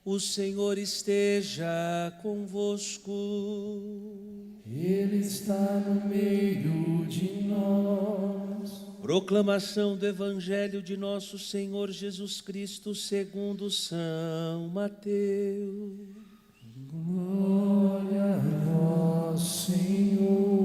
O Senhor esteja convosco. Ele está no meio de nós. Proclamação do Evangelho de nosso Senhor Jesus Cristo segundo São Mateus. Glória a vós, Senhor.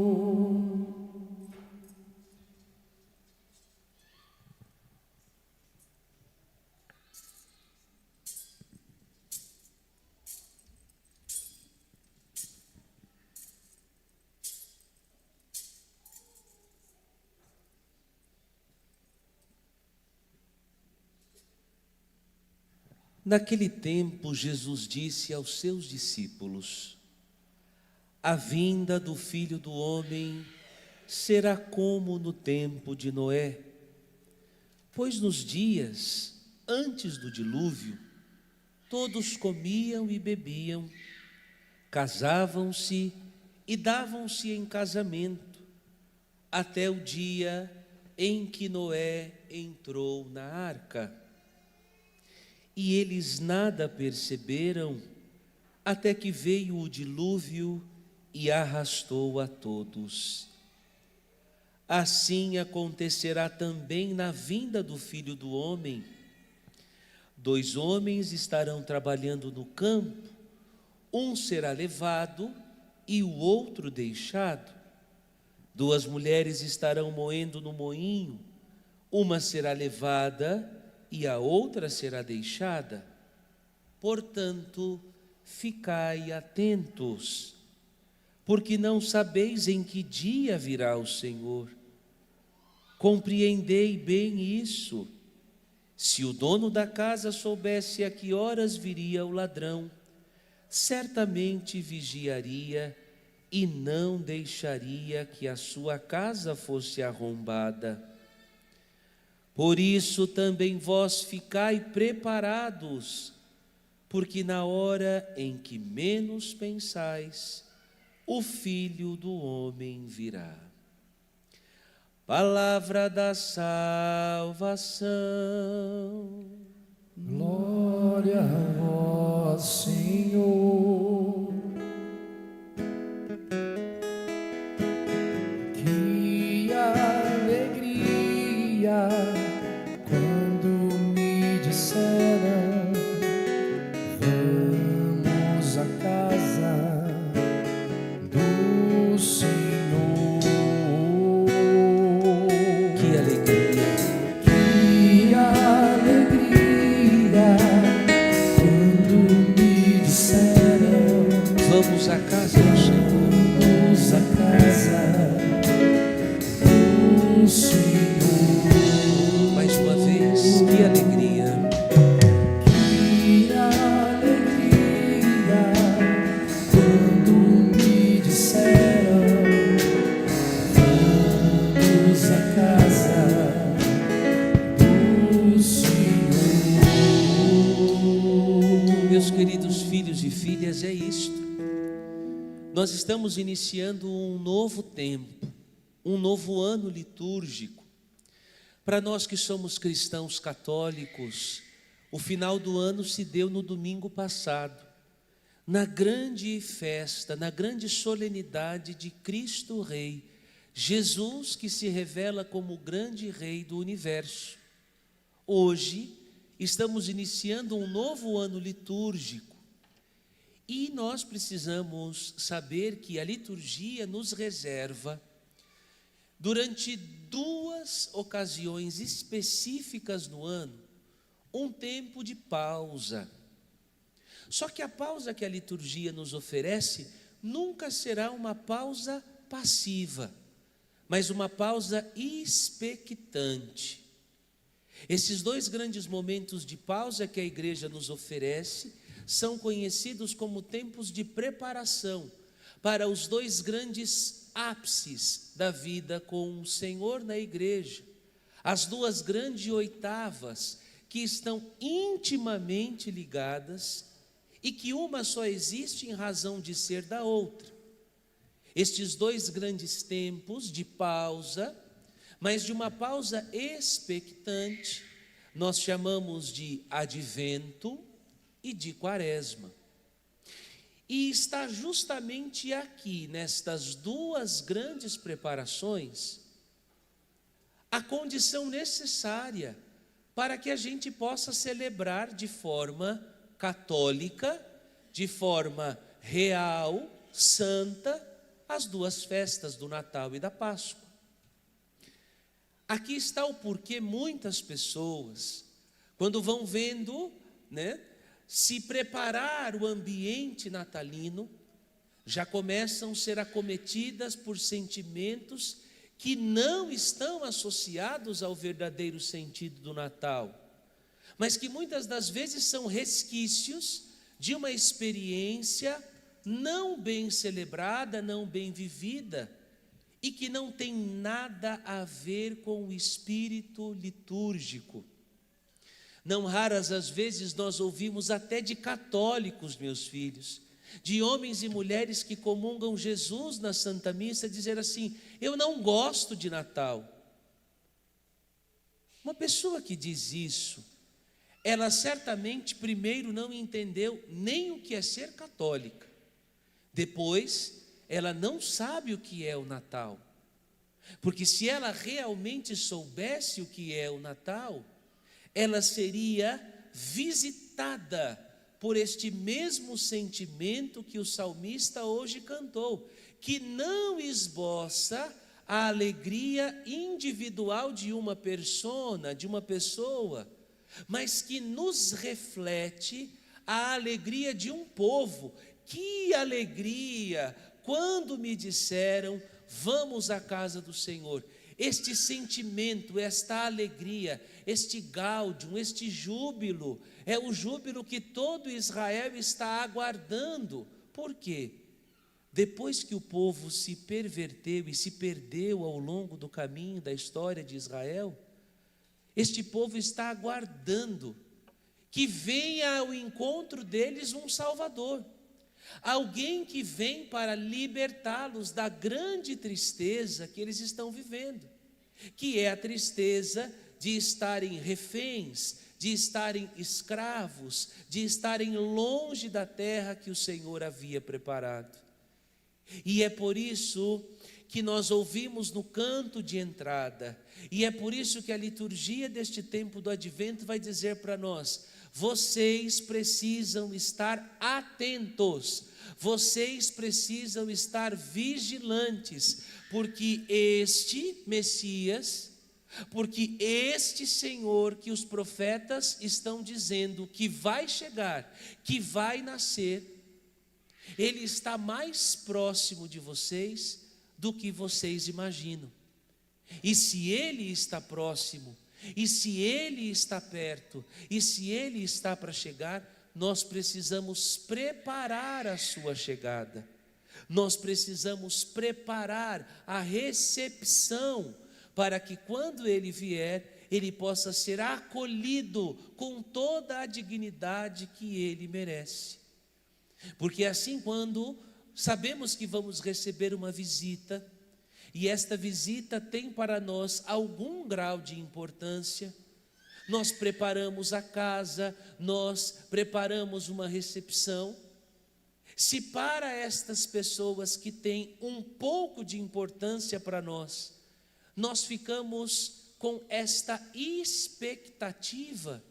Naquele tempo, Jesus disse aos seus discípulos: a vinda do Filho do Homem será como no tempo de Noé. Pois nos dias antes do dilúvio, todos comiam e bebiam, casavam-se e davam-se em casamento, até o dia em que Noé entrou na arca. E eles nada perceberam, até que veio o dilúvio e arrastou a todos. Assim acontecerá também na vinda do Filho do Homem. 2 homens estarão trabalhando no campo, um será levado e o outro deixado. 2 mulheres estarão moendo no moinho, uma será levada e a outra será deixada. Portanto, ficai atentos, porque não sabeis em que dia virá o Senhor. Compreendei bem isso. Se o dono da casa soubesse a que horas viria o ladrão, certamente vigiaria e não deixaria que a sua casa fosse arrombada. Por isso também vós ficai preparados, porque na hora em que menos pensais, o Filho do Homem virá. Palavra da salvação. Glória a vós, Senhor. Que alegria quando me disseram: vamos à casa do Senhor. Que alegria! Que alegria quando me disseram: Vamos à casa do Senhor. vamos à casa do Senhor. Mais uma vez, que alegria! Que alegria quando me disseram: vamos à casa do Senhor. Meus queridos filhos e filhas, é isto. Nós estamos iniciando um novo tempo, um novo ano litúrgico. Para nós que somos cristãos católicos, o final do ano se deu no domingo passado, na grande festa, na grande solenidade de Cristo Rei, Jesus que se revela como o grande Rei do universo. Hoje, estamos iniciando um novo ano litúrgico e nós precisamos saber que a liturgia nos reserva, durante 2 ocasiões específicas no ano, um tempo de pausa. Só que a pausa que a liturgia nos oferece nunca será uma pausa passiva, mas uma pausa expectante. Esses 2 grandes momentos de pausa que a igreja nos oferece são conhecidos como tempos de preparação para os 2 grandes ápices da vida com o Senhor na igreja, as 2 grandes oitavas que estão intimamente ligadas e que uma só existe em razão de ser da outra. Estes 2 grandes tempos de pausa, mas de uma pausa expectante, nós chamamos de advento e de Quaresma. E está justamente aqui, nestas duas grandes preparações, a condição necessária para que a gente possa celebrar de forma católica, de forma real, santa, as duas festas do Natal e da Páscoa. Aqui está o porquê muitas pessoas, quando vão vendo, se preparar o ambiente natalino, já começam a ser acometidas por sentimentos que não estão associados ao verdadeiro sentido do Natal, mas que muitas das vezes são resquícios de uma experiência não bem celebrada, não bem vivida, e que não tem nada a ver com o espírito litúrgico. Não raras as vezes nós ouvimos até de católicos, meus filhos, de homens e mulheres que comungam Jesus na Santa Missa, dizer assim: eu não gosto de Natal. Uma pessoa que diz isso, ela certamente primeiro não entendeu nem o que é ser católica. Depois, ela não sabe o que é o Natal. Porque se ela realmente soubesse o que é o Natal, ela seria visitada por este mesmo sentimento que o salmista hoje cantou, que não esboça a alegria individual de uma pessoa, mas que nos reflete a alegria de um povo. Que alegria quando me disseram: vamos à casa do Senhor. Este sentimento, esta alegria, este gáudium, este júbilo, é o júbilo que todo Israel está aguardando. Por quê? Depois que o povo se perverteu e se perdeu ao longo do caminho da história de Israel, este povo está aguardando que venha ao encontro deles um Salvador. Alguém que vem para libertá-los da grande tristeza que eles estão vivendo, que é a tristeza de estarem reféns, de estarem escravos, de estarem longe da terra que o Senhor havia preparado. E é por isso que nós ouvimos no canto de entrada, e é por isso que a liturgia deste tempo do Advento vai dizer para nós: vocês precisam estar atentos, vocês precisam estar vigilantes, porque este Messias, porque este Senhor que os profetas estão dizendo que vai chegar, que vai nascer, Ele está mais próximo de vocês do que vocês imaginam. E se Ele está próximo, e se Ele está perto, e se Ele está para chegar, nós precisamos preparar a sua chegada. Nós precisamos preparar a recepção, para que quando Ele vier, Ele possa ser acolhido com toda a dignidade que Ele merece. Porque assim, quando sabemos que vamos receber uma visita, e esta visita tem para nós algum grau de importância, nós preparamos a casa, nós preparamos uma recepção. Se para estas pessoas que têm um pouco de importância para nós, nós ficamos com esta expectativa,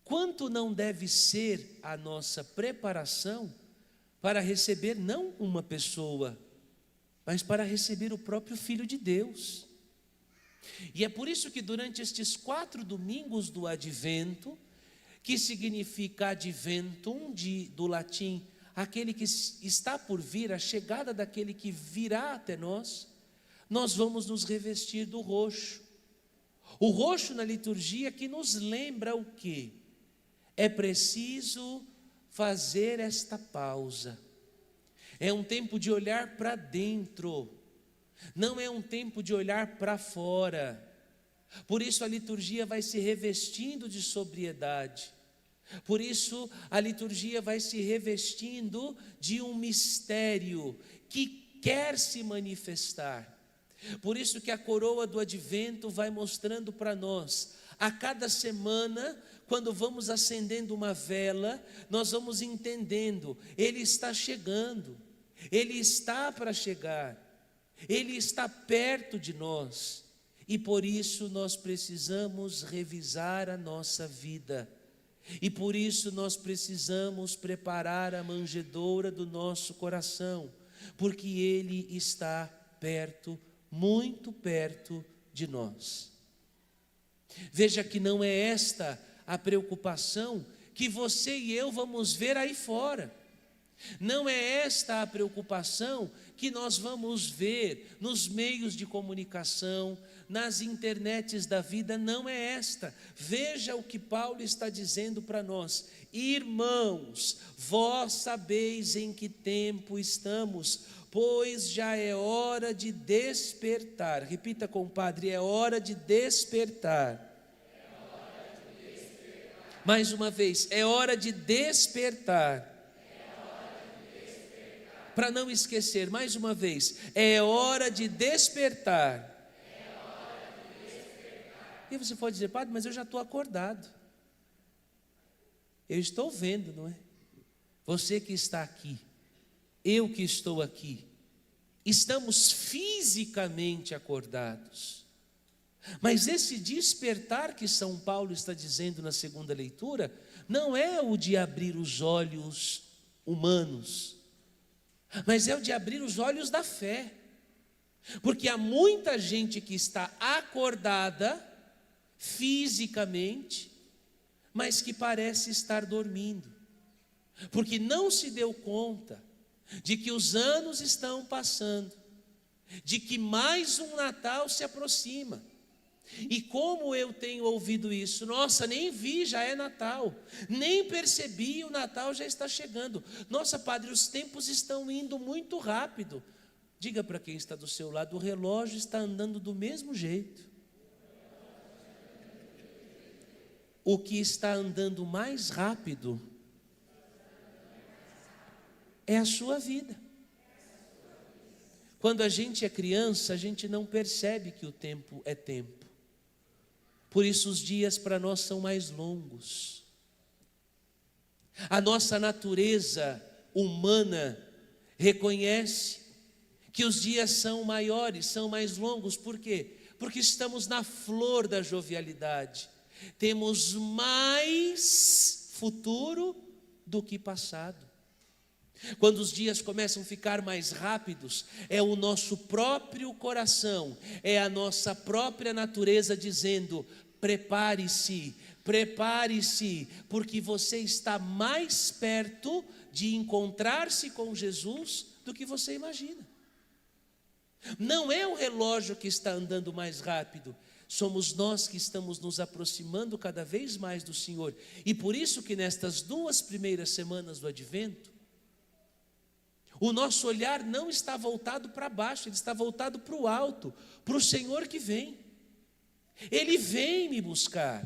quanto não deve ser a nossa preparação para receber não uma pessoa, mas para receber o próprio Filho de Deus. E é por isso que durante estes 4 domingos do Advento, que significa adventum, do latim, aquele que está por vir, a chegada daquele que virá até nós, nós vamos nos revestir do roxo. O roxo na liturgia que nos lembra o quê? É preciso fazer esta pausa. É um tempo de olhar para dentro, não é um tempo de olhar para fora. Por isso a liturgia vai se revestindo de sobriedade. Por isso a liturgia vai se revestindo de um mistério que quer se manifestar. Por isso que a coroa do Advento vai mostrando para nós, a cada semana, quando vamos acendendo uma vela, nós vamos entendendo, Ele está chegando, Ele está para chegar, Ele está perto de nós, e por isso nós precisamos revisar a nossa vida, e por isso nós precisamos preparar a manjedoura do nosso coração, porque Ele está perto, muito perto de nós. Veja que não é esta a preocupação que você e eu vamos ver aí fora. Não é esta a preocupação que nós vamos ver nos meios de comunicação, nas internets da vida, não é esta. Veja o que Paulo está dizendo para nós: irmãos, vós sabeis em que tempo estamos, pois já é hora de despertar. Repita, compadre, é hora de despertar. Mais uma vez, é hora de despertar. Para não esquecer, mais uma vez, é hora de despertar. E você pode dizer, padre, mas eu já estou acordado. Eu estou vendo, não é? Você que está aqui, eu que estou aqui, estamos fisicamente acordados. Mas esse despertar que São Paulo está dizendo na segunda leitura, não é o de abrir os olhos humanos, mas é o de abrir os olhos da fé. Porque há muita gente que está acordada fisicamente, mas que parece estar dormindo, porque não se deu conta de que os anos estão passando, de que mais um Natal se aproxima. E como eu tenho ouvido isso, nossa, nem vi, já é Natal, nem percebi, o Natal já está chegando. Nossa, padre, os tempos estão indo muito rápido. Diga para quem está do seu lado, o relógio está andando do mesmo jeito. O que está andando mais rápido é a sua vida. Quando a gente é criança, a gente não percebe que o tempo é tempo. Por isso os dias para nós são mais longos. A nossa natureza humana reconhece que os dias são maiores, são mais longos. Por quê? Porque estamos na flor da jovialidade. Temos mais futuro do que passado. Quando os dias começam a ficar mais rápidos, é o nosso próprio coração, é a nossa própria natureza dizendo: prepare-se, prepare-se, porque você está mais perto de encontrar-se com Jesus do que você imagina. Não é o relógio que está andando mais rápido, somos nós que estamos nos aproximando cada vez mais do Senhor. E por isso que nestas 2 primeiras semanas do Advento, o nosso olhar não está voltado para baixo, ele está voltado para o alto, para o Senhor que vem. Ele vem me buscar,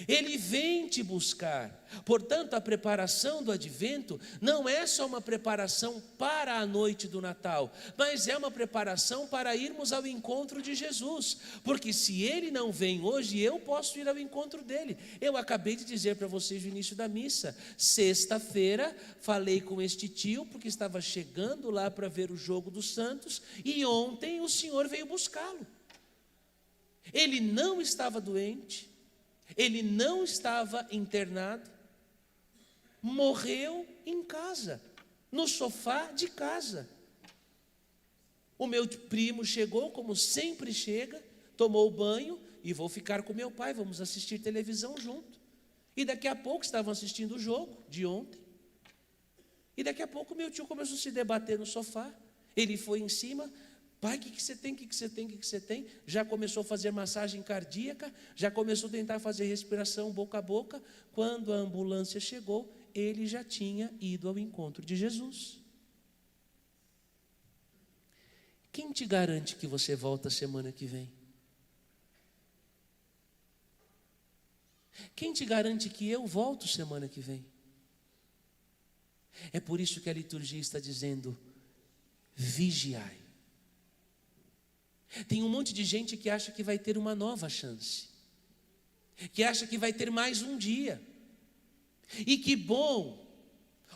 Ele vem te buscar. Portanto, a preparação do Advento não é só uma preparação para a noite do Natal, mas é uma preparação para irmos ao encontro de Jesus. Porque se Ele não vem hoje, eu posso ir ao encontro dEle. Eu acabei de dizer para vocês no início da missa, sexta-feira falei com este tio, porque estava chegando lá para ver o jogo dos Santos, e ontem o Senhor veio buscá-lo. Ele não estava doente, ele não estava internado, morreu em casa, no sofá de casa. O meu primo chegou, como sempre chega, tomou banho e vou ficar com meu pai, vamos assistir televisão junto. E daqui a pouco estavam assistindo o jogo de ontem. E daqui a pouco meu tio começou a se debater no sofá. Ele foi em cima: pai, o que você tem, o que você tem, o que você tem? Já começou a fazer massagem cardíaca, já começou a tentar fazer respiração boca a boca. Quando a ambulância chegou, ele já tinha ido ao encontro de Jesus. Quem te garante que você volta semana que vem? Quem te garante que eu volto semana que vem? É por isso que a liturgia está dizendo: vigiai. Tem um monte de gente que acha que vai ter uma nova chance. que acha que vai ter mais um dia. E que bom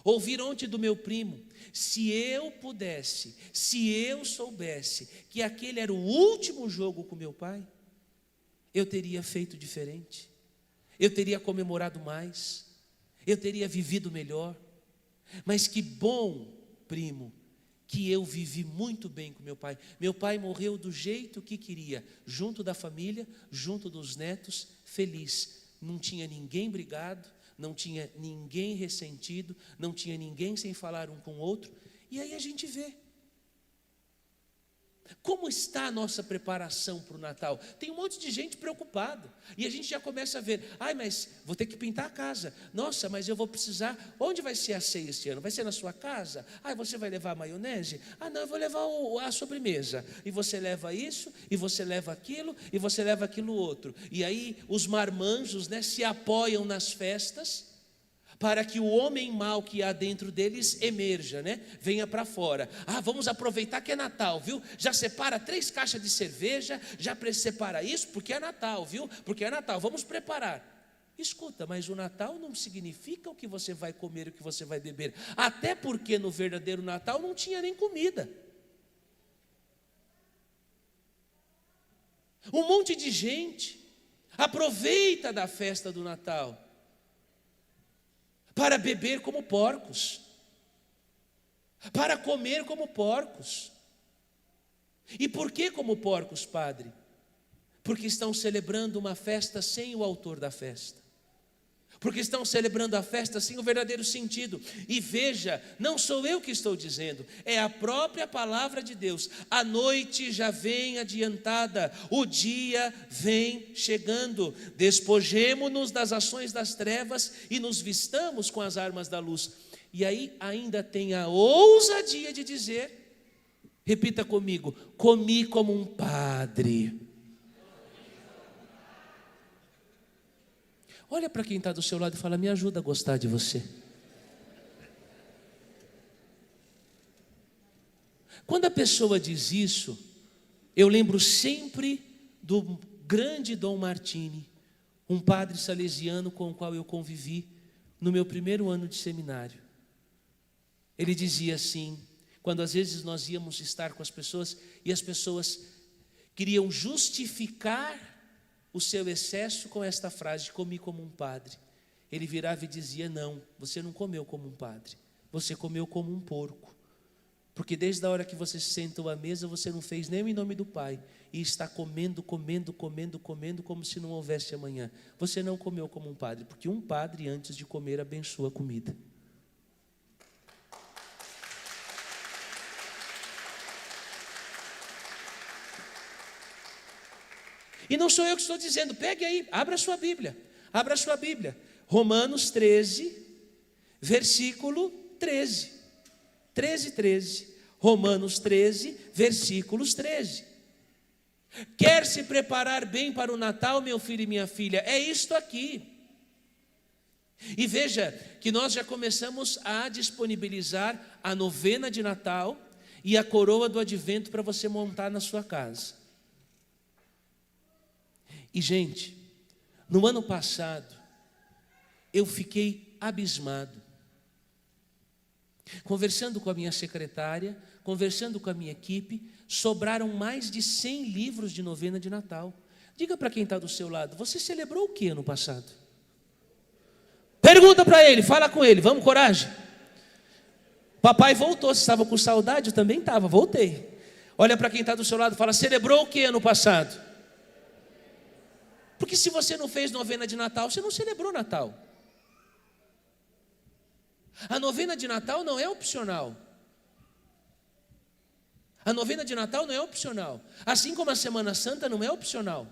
ouvir ontem do meu primo, se eu pudesse, se eu soubesse que aquele era o último jogo com meu pai, eu teria feito diferente, eu teria comemorado mais, eu teria vivido melhor. Mas que bom, primo, que eu vivi muito bem com meu pai. Meu pai morreu do jeito que queria, junto da família, junto dos netos, feliz. Não tinha ninguém brigado, não tinha ninguém ressentido, não tinha ninguém sem falar um com o outro. E aí a gente vê como está a nossa preparação para o Natal. Tem um monte de gente preocupada, e a gente já começa a ver, mas vou ter que pintar a casa, nossa, mas eu vou precisar, onde vai ser a ceia este ano? Vai ser na sua casa? Você vai levar a maionese? Não, eu vou levar a sobremesa, e você leva isso, e você leva aquilo, e você leva aquilo outro. E aí os marmanjos, se apoiam nas festas, para que o homem mau que há dentro deles emerja, venha para fora. Vamos aproveitar que é Natal, viu? Já separa 3 caixas de cerveja, já separa isso, porque é Natal, viu? Porque é Natal, vamos preparar. Escuta, mas o Natal não significa o que você vai comer, o que você vai beber. Até porque no verdadeiro Natal não tinha nem comida. Um monte de gente aproveita da festa do Natal para beber como porcos, para comer como porcos. E por que como porcos, padre? Porque estão celebrando uma festa sem o autor da festa, porque estão celebrando a festa sem o verdadeiro sentido. E veja, não sou eu que estou dizendo, é a própria palavra de Deus. A noite já vem adiantada, o dia vem chegando. Despojemo-nos das ações das trevas e nos vistamos com as armas da luz. E aí ainda tem a ousadia de dizer, repita comigo, comi como um padre. Olha para quem está do seu lado e fala, me ajuda a gostar de você. Quando a pessoa diz isso, eu lembro sempre do grande Dom Martini, um padre salesiano com o qual eu convivi no meu primeiro ano de seminário. Ele dizia assim, quando às vezes nós íamos estar com as pessoas e as pessoas queriam justificar o seu excesso com esta frase, comi como um padre. Ele virava e dizia, não, você não comeu como um padre, você comeu como um porco. Porque desde a hora que você se sentou à mesa, você não fez nem em nome do Pai, e está comendo como se não houvesse amanhã. Você não comeu como um padre, porque um padre antes de comer abençoa a comida. E não sou eu que estou dizendo, pegue aí, abra a sua Bíblia. Romanos 13, versículo 13. 13. Romanos 13, versículos 13. Quer se preparar bem para o Natal, meu filho e minha filha? É isto aqui. E veja que nós já começamos a disponibilizar a novena de Natal e a coroa do advento para você montar na sua casa. E gente, no ano passado, eu fiquei abismado. Conversando com a minha secretária, conversando com a minha equipe, sobraram mais de 100 livros de novena de Natal. Diga para quem está do seu lado, você celebrou o que ano passado? Pergunta para ele, fala com ele, vamos, coragem. Papai voltou, você estava com saudade? Eu também estava, voltei. Olha para quem está do seu lado e fala, celebrou o que ano passado? Porque se você não fez novena de Natal, você não celebrou Natal. A novena de Natal não é opcional. A novena de Natal não é opcional. Assim como a Semana Santa não é opcional.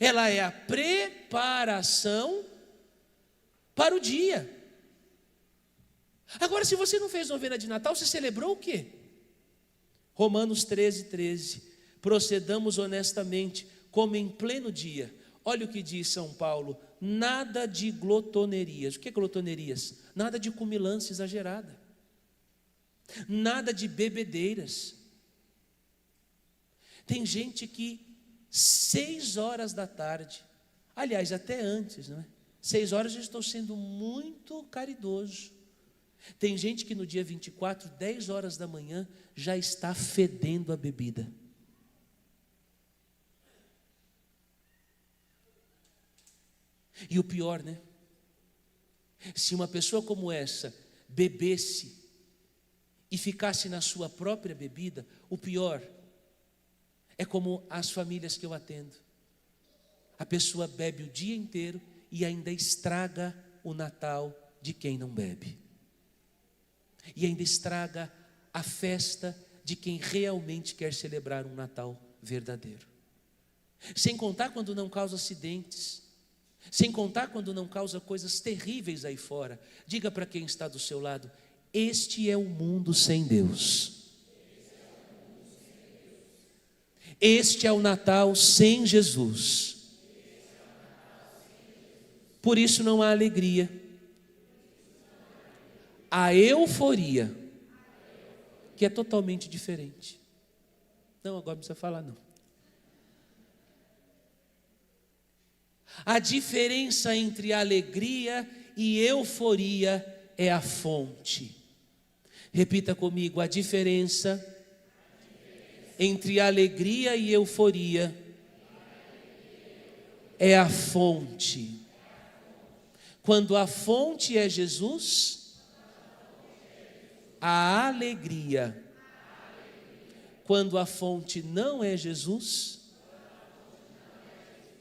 Ela é a preparação para o dia. Agora, se você não fez novena de Natal, você celebrou o quê? Romanos 13. Procedamos honestamente, como em pleno dia. Olha o que diz São Paulo, nada de glotonerias. O que é glotonerias? Nada de comilança exagerada, nada de bebedeiras. Tem gente que 6 horas da tarde Aliás, até antes, não é? 6 horas eu estou sendo muito caridoso. Tem gente que no dia 24, 10 horas da manhã, já está fedendo a bebida. E o pior, né? Se uma pessoa como essa bebesse e ficasse na sua própria bebida, o pior é como as famílias que eu atendo. A pessoa bebe o dia inteiro e ainda estraga o Natal de quem não bebe. E ainda estraga a festa de quem realmente quer celebrar um Natal verdadeiro. Sem contar quando não causa acidentes. Sem contar quando não causa coisas terríveis aí fora. Diga para quem está do seu lado: este é o mundo sem Deus. Este é o Natal sem Jesus. Por isso não há alegria. A euforia, que é totalmente diferente. Não, agora não precisa falar não. A diferença entre alegria e euforia é a fonte. Repita comigo: a diferença entre alegria e euforia é a fonte. Quando a fonte é Jesus, a alegria. Quando a fonte não é Jesus,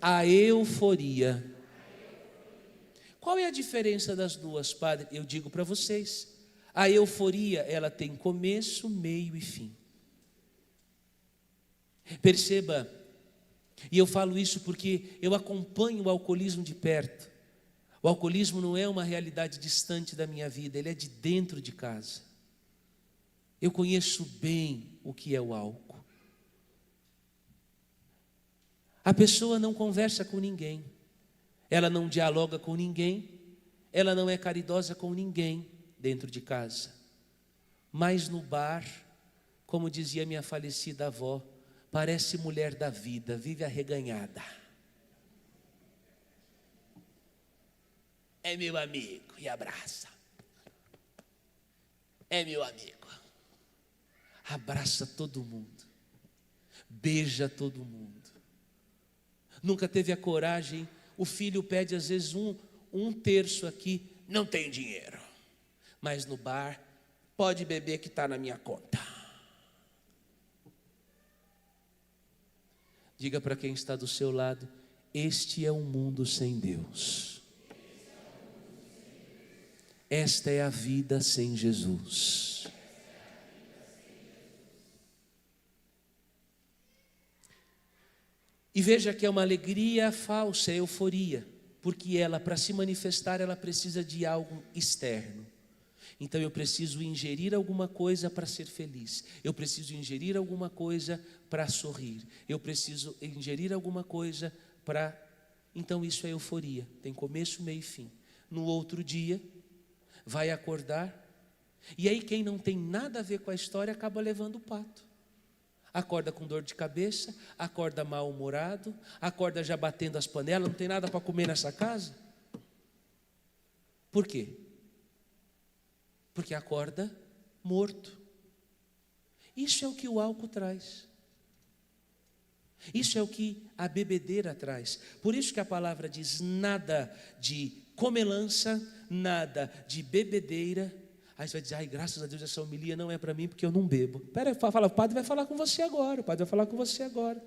a euforia. Qual é a diferença das duas, padre? Eu digo para vocês: a euforia, ela tem começo, meio e fim. Perceba, e eu falo isso porque eu acompanho o alcoolismo de perto. O alcoolismo não é uma realidade distante da minha vida, ele é de dentro de casa. Eu conheço bem o que é o álcool. A pessoa não conversa com ninguém, ela não dialoga com ninguém, ela não é caridosa com ninguém dentro de casa. Mas no bar, como dizia minha falecida avó, parece mulher da vida, vive arreganhada. É meu amigo, e abraça. É meu amigo. Abraça todo mundo. Beija todo mundo. Nunca teve a coragem. O filho pede às vezes um terço aqui. Não tem dinheiro. Mas no bar, pode beber que está na minha conta. Diga para quem está do seu lado: este é um mundo sem Deus. Esta é a vida sem Jesus. E veja que é uma alegria falsa, é euforia, porque ela, para se manifestar, ela precisa de algo externo. Então eu preciso ingerir alguma coisa para ser feliz. Eu preciso ingerir alguma coisa para sorrir. Eu preciso ingerir alguma coisa para... Então isso é euforia, tem começo, meio e fim. No outro dia, vai acordar, e aí quem não tem nada a ver com a história acaba levando o pato. Acorda com dor de cabeça, acorda mal-humorado, acorda já batendo as panelas, não tem nada para comer nessa casa. Por quê? Porque acorda morto. Isso é o que o álcool traz. Isso é o que a bebedeira traz. Por isso que a palavra diz: nada de comelança, nada de bebedeira. Aí você vai dizer: ai, graças a Deus essa homilia não é para mim porque eu não bebo. Pera aí, fala, o padre vai falar com você agora. O padre vai falar com você agora.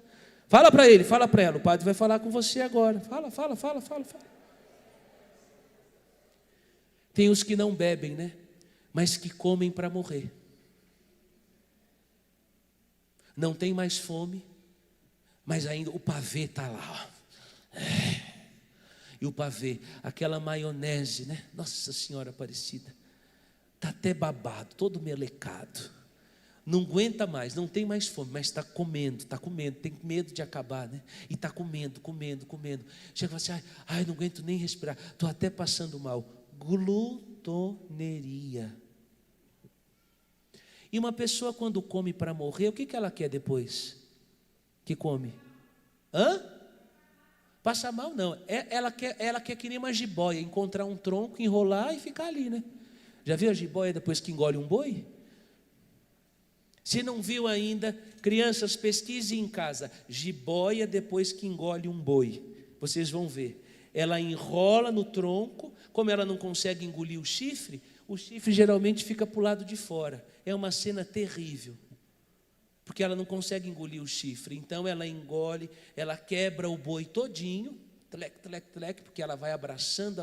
Fala para ele, fala para ela, o padre vai falar com você agora. Fala. Tem os que não bebem, né? Mas que comem para morrer. Não tem mais fome, mas ainda o pavê está lá, ó. E o pavê, aquela maionese, né? Nossa Senhora Aparecida, está até babado, todo melecado. Não aguenta mais, não tem mais fome, mas está comendo, tem medo de acabar, né? E está comendo. Chega e fala assim: ai, não aguento nem respirar, estou até passando mal. Glutoneria. E uma pessoa quando come para morrer, o que ela quer depois? Que come? Passa mal não, ela quer que nem uma jiboia, encontrar um tronco, enrolar e ficar ali, né? Já viu a jiboia depois que engole um boi? Se não viu ainda, crianças, pesquisem em casa, jiboia depois que engole um boi, vocês vão ver. Ela enrola no tronco, como ela não consegue engolir o chifre geralmente fica para o lado de fora. É uma cena terrível, porque ela não consegue engolir o chifre, então ela engole, ela quebra o boi todinho, tlec, porque ela vai abraçando,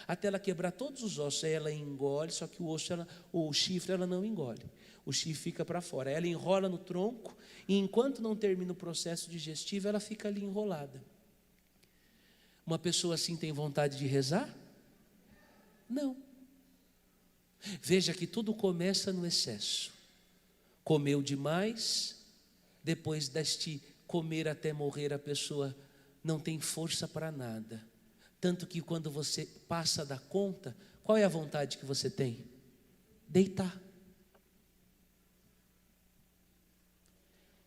até ela quebrar todos os ossos. Aí ela engole, só que o chifre ela não engole, o chifre fica para fora. Aí ela enrola no tronco, e enquanto não termina o processo digestivo, ela fica ali enrolada. Uma pessoa assim tem vontade de rezar? Não. Veja que tudo começa no excesso. Comeu demais, depois deste comer até morrer, a pessoa não tem força para nada. Tanto que quando você passa da conta, qual é a vontade que você tem? Deitar.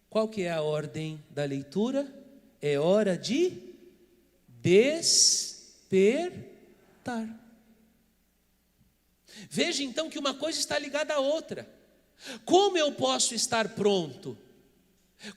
Qual que é a ordem da leitura? É hora de despertar. Veja então que uma coisa está ligada à outra. Como eu posso estar pronto?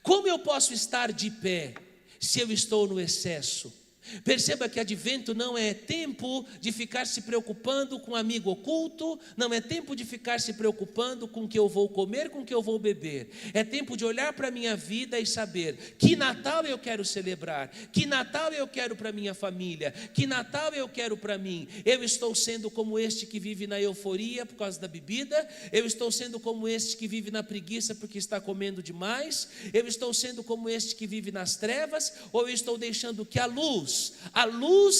Como eu posso estar de pé se eu estou no excesso? Perceba que advento não é tempo de ficar se preocupando com amigo oculto, não é tempo de ficar se preocupando com o que eu vou comer, com o que eu vou beber. É tempo de olhar para a minha vida e saber que Natal eu quero celebrar, que Natal eu quero para minha família, que Natal eu quero para mim. Eu estou sendo como este que vive na euforia por causa da bebida, eu estou sendo como este que vive na preguiça porque está comendo demais, eu estou sendo como este que vive nas trevas, ou eu estou deixando que a luz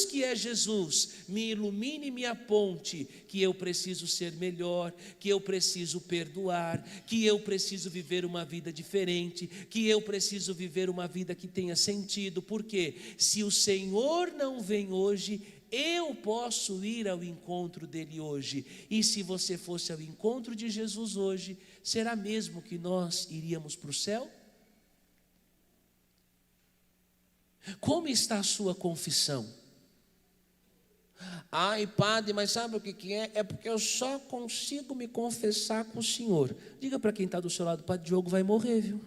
que é Jesus, me ilumine e me aponte que eu preciso ser melhor, que eu preciso perdoar, que eu preciso viver uma vida diferente, que eu preciso viver uma vida que tenha sentido. Porque se o Senhor não vem hoje, eu posso ir ao encontro dele hoje. E se você fosse ao encontro de Jesus hoje, será mesmo que nós iríamos para o céu? Como está a sua confissão? Ai, padre, mas sabe o que é? É porque eu só consigo me confessar com o Senhor. Diga para quem está do seu lado: Padre Diogo vai morrer, viu?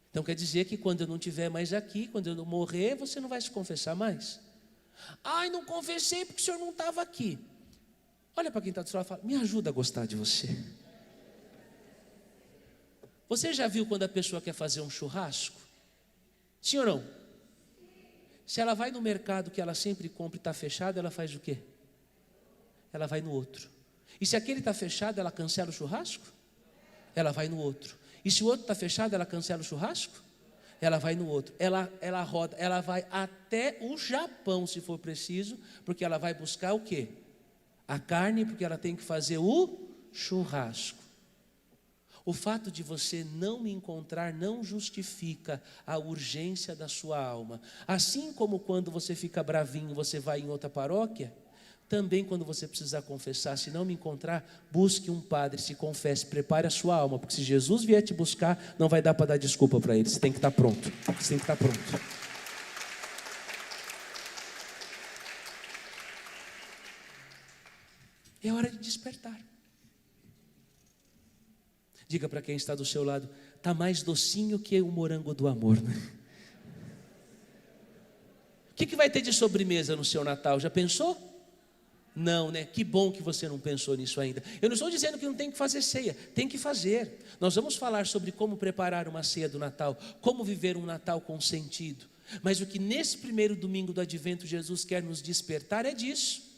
Então quer dizer que quando eu não estiver mais aqui, quando eu não morrer, você não vai se confessar mais? Ai, não confessei porque o senhor não estava aqui. Olha para quem está do seu lado e fala: me ajuda a gostar de você. Você já viu quando a pessoa quer fazer um churrasco? Sim ou não? Se ela vai no mercado que ela sempre compra e está fechado, ela faz o quê? Ela vai no outro. E se aquele está fechado, ela cancela o churrasco? Ela vai no outro. E se o outro está fechado, ela cancela o churrasco? Ela vai no outro. Ela roda, ela vai até o Japão, se for preciso, porque ela vai buscar o quê? A carne, porque ela tem que fazer o churrasco. O fato de você não me encontrar não justifica a urgência da sua alma. Assim como quando você fica bravinho, você vai em outra paróquia, também quando você precisar confessar, se não me encontrar, busque um padre, se confesse, prepare a sua alma, porque se Jesus vier te buscar, não vai dar para dar desculpa para ele, você tem que estar pronto, você tem que estar pronto. É hora de despertar. Diga para quem está do seu lado: está mais docinho que o morango do amor, né? O que vai ter de sobremesa no seu Natal? Já pensou? Não, né? Que bom que você não pensou nisso ainda. Eu não estou dizendo que não tem que fazer ceia, tem que fazer. Nós vamos falar sobre como preparar uma ceia do Natal, como viver um Natal com sentido. Mas o que nesse primeiro domingo do Advento Jesus quer nos despertar é disso.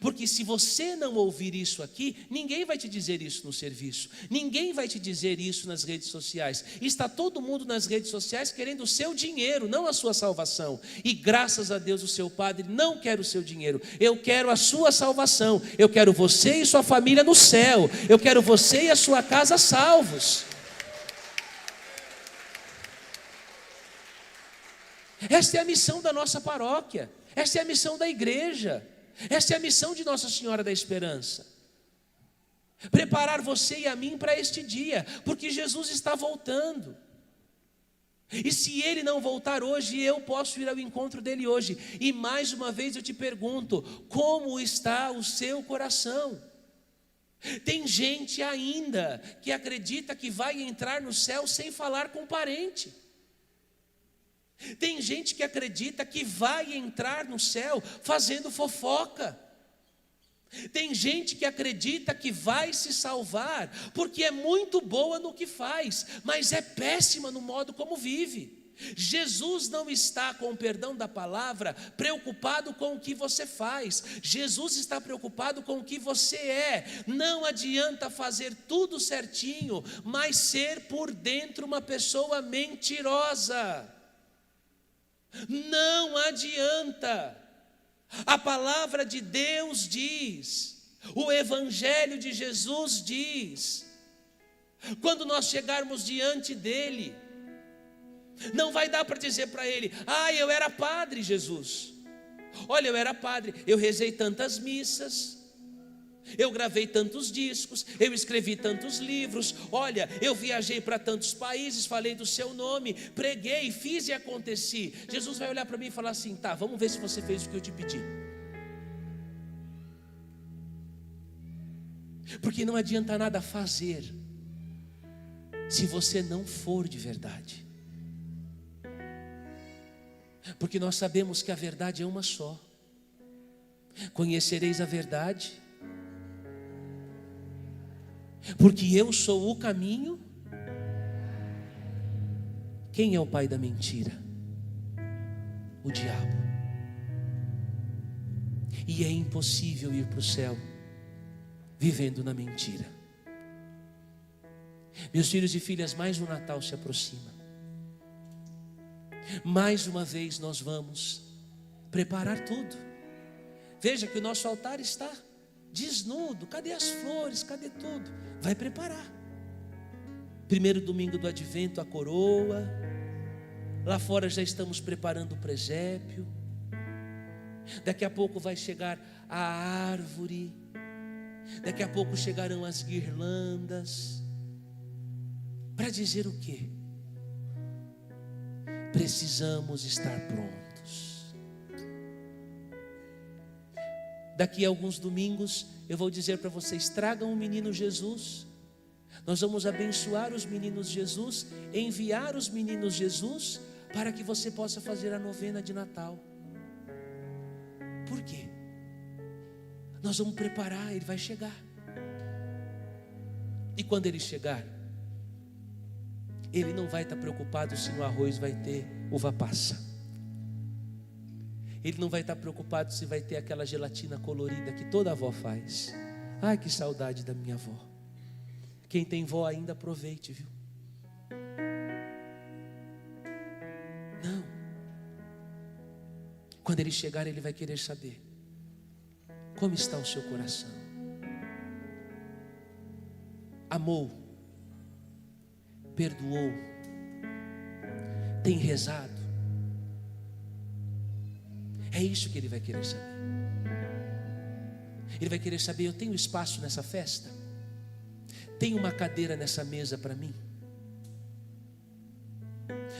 Porque se você não ouvir isso aqui, ninguém vai te dizer isso no serviço, ninguém vai te dizer isso nas redes sociais. Está todo mundo nas redes sociais querendo o seu dinheiro, não a sua salvação. E graças a Deus o seu padre não quer o seu dinheiro. Eu quero a sua salvação, eu quero você e sua família no céu, eu quero você e a sua casa salvos. Esta é a missão da nossa paróquia, esta é a missão da igreja. Essa é a missão de Nossa Senhora da Esperança. Preparar você e a mim para este dia, porque Jesus está voltando. E se Ele não voltar hoje, eu posso ir ao encontro dEle hoje. E mais uma vez eu te pergunto, como está o seu coração? Tem gente ainda que acredita que vai entrar no céu sem falar com parente. Tem gente que acredita que vai entrar no céu fazendo fofoca. Tem gente que acredita que vai se salvar porque é muito boa no que faz, mas é péssima no modo como vive. Jesus não está, com o perdão da palavra, preocupado com o que você faz. Jesus está preocupado com o que você é. Não adianta fazer tudo certinho, mas ser por dentro uma pessoa mentirosa. Não adianta. A palavra de Deus diz, o Evangelho de Jesus diz, quando nós chegarmos diante dEle, não vai dar para dizer para Ele: eu era padre, Jesus. Olha, eu era padre, eu rezei tantas missas, eu gravei tantos discos, eu escrevi tantos livros, olha, eu viajei para tantos países, falei do seu nome, preguei, fiz e aconteci. Jesus vai olhar para mim e falar assim: tá, vamos ver se você fez o que eu te pedi. Porque não adianta nada fazer se você não for de verdade. Porque nós sabemos que a verdade é uma só. Conhecereis a verdade, porque eu sou o caminho. Quem é o pai da mentira? O diabo. E é impossível ir para o céu vivendo na mentira. Meus filhos e filhas, mais um Natal se aproxima. Mais uma vez nós vamos preparar tudo. Veja que o nosso altar está desnudo. Cadê as flores? Cadê tudo? Vai preparar. Primeiro domingo do Advento, a coroa. Lá fora já estamos preparando o presépio. Daqui a pouco vai chegar a árvore. Daqui a pouco chegarão as guirlandas. Para dizer o quê? Precisamos estar prontos. Daqui a alguns domingos eu vou dizer para vocês: tragam o menino Jesus. Nós vamos abençoar os meninos Jesus, enviar os meninos Jesus, para que você possa fazer a novena de Natal. Por quê? Nós vamos preparar, ele vai chegar. E quando ele chegar, ele não vai estar preocupado se no arroz vai ter uva passa. Ele não vai estar preocupado se vai ter aquela gelatina colorida que toda avó faz. Ai, que saudade da minha avó. Quem tem vó ainda aproveite, viu? Não. Quando ele chegar, ele vai querer saber: como está o seu coração? Amou? Perdoou? Tem rezado? É isso que ele vai querer saber. Ele vai querer saber: eu tenho espaço nessa festa? Tem uma cadeira nessa mesa para mim?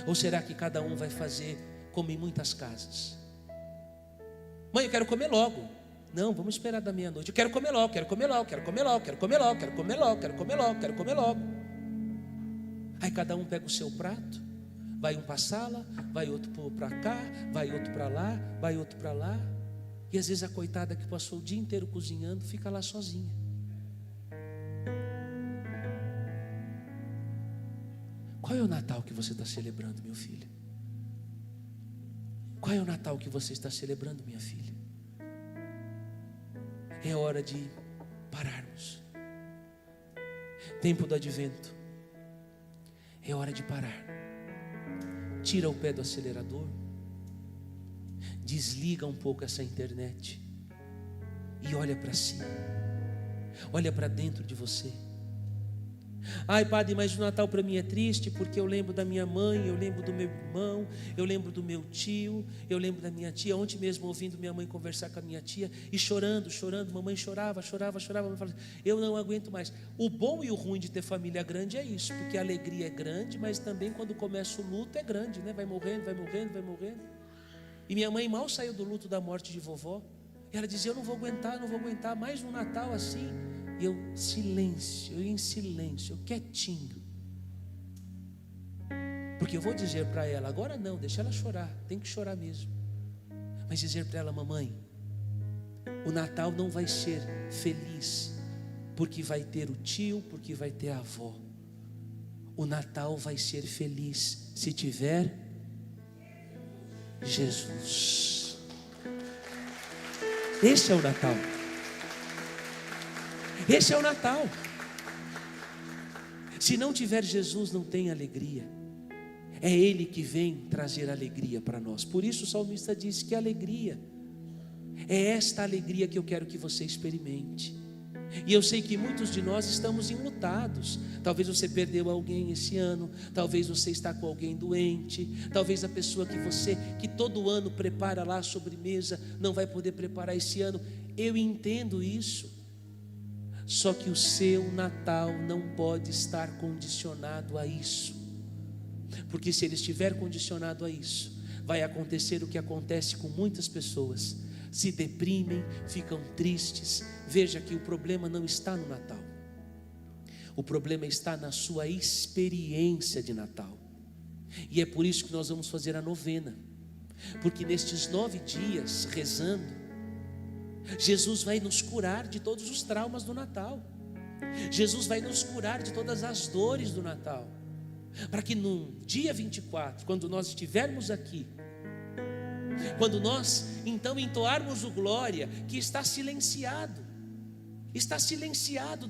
Ou será que cada um vai fazer como em muitas casas? Mãe, eu quero comer logo. Não, vamos esperar da meia-noite. Eu quero comer logo, quero comer logo, quero comer logo, quero comer logo, quero comer logo, quero comer logo, quero comer logo. Aí cada um pega o seu prato, vai um para a sala, vai outro para cá, vai outro para lá, vai outro para lá. E às vezes a coitada que passou o dia inteiro cozinhando fica lá sozinha. Qual é o Natal que você está celebrando, meu filho? Qual é o Natal que você está celebrando, minha filha? É hora de pararmos. Tempo do Advento. É hora de parar. Tira o pé do acelerador. Desliga um pouco essa internet. E olha para si. Olha para dentro de você. Ai, padre, mas o Natal para mim é triste porque eu lembro da minha mãe, eu lembro do meu irmão, eu lembro do meu tio, eu lembro da minha tia. Ontem mesmo ouvindo minha mãe conversar com a minha tia e chorando, mamãe chorava, mamãe falava, eu não aguento mais. O bom e o ruim de ter família grande é isso, porque a alegria é grande, mas também quando começa o luto é grande, né? Vai morrendo. E minha mãe mal saiu do luto da morte de vovó. E ela dizia, eu não vou aguentar mais um Natal assim. E eu em silêncio, quietinho. Porque eu vou dizer para ela, agora não, deixa ela chorar, tem que chorar mesmo. Mas dizer para ela, mamãe, o Natal não vai ser feliz, porque vai ter o tio, porque vai ter a avó. O Natal vai ser feliz se tiver Jesus. Esse é o Natal. Esse é o Natal. Se não tiver Jesus, não tem alegria. É Ele que vem trazer alegria para nós. Por isso o salmista diz que alegria é esta alegria que eu quero que você experimente. E eu sei que muitos de nós estamos enlutados. Talvez você perdeu alguém esse ano, talvez você está com alguém doente, talvez a pessoa que todo ano prepara lá a sobremesa não vai poder preparar esse ano. Eu entendo isso. Só que o seu Natal não pode estar condicionado a isso. Porque se ele estiver condicionado a isso, vai acontecer o que acontece com muitas pessoas. Se deprimem, ficam tristes. Veja que o problema não está no Natal. O problema está na sua experiência de Natal. E é por isso que nós vamos fazer a novena. Porque nestes 9 dias, rezando, Jesus vai nos curar de todos os traumas do Natal. Jesus vai nos curar de todas as dores do Natal. Para que no dia 24, quando nós estivermos aqui, quando nós então entoarmos o glória, que está silenciado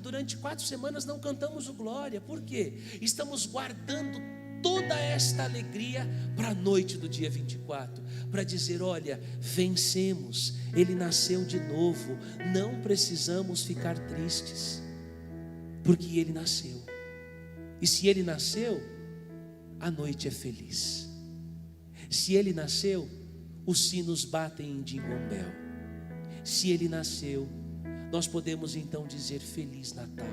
durante 4 semanas não cantamos o glória. Por quê? Estamos guardando toda esta alegria para a noite do dia 24, para dizer, olha, vencemos, Ele nasceu de novo, não precisamos ficar tristes, porque Ele nasceu. E se Ele nasceu, a noite é feliz. Se Ele nasceu, os sinos batem em Jingle Bell. Se Ele nasceu, nós podemos então dizer Feliz Natal,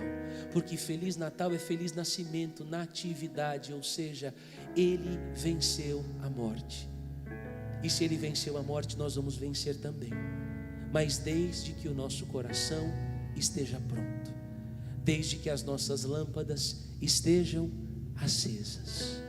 porque Feliz Natal é feliz nascimento, natividade, ou seja, Ele venceu a morte. E se Ele venceu a morte, nós vamos vencer também. Mas desde que o nosso coração esteja pronto, desde que as nossas lâmpadas estejam acesas.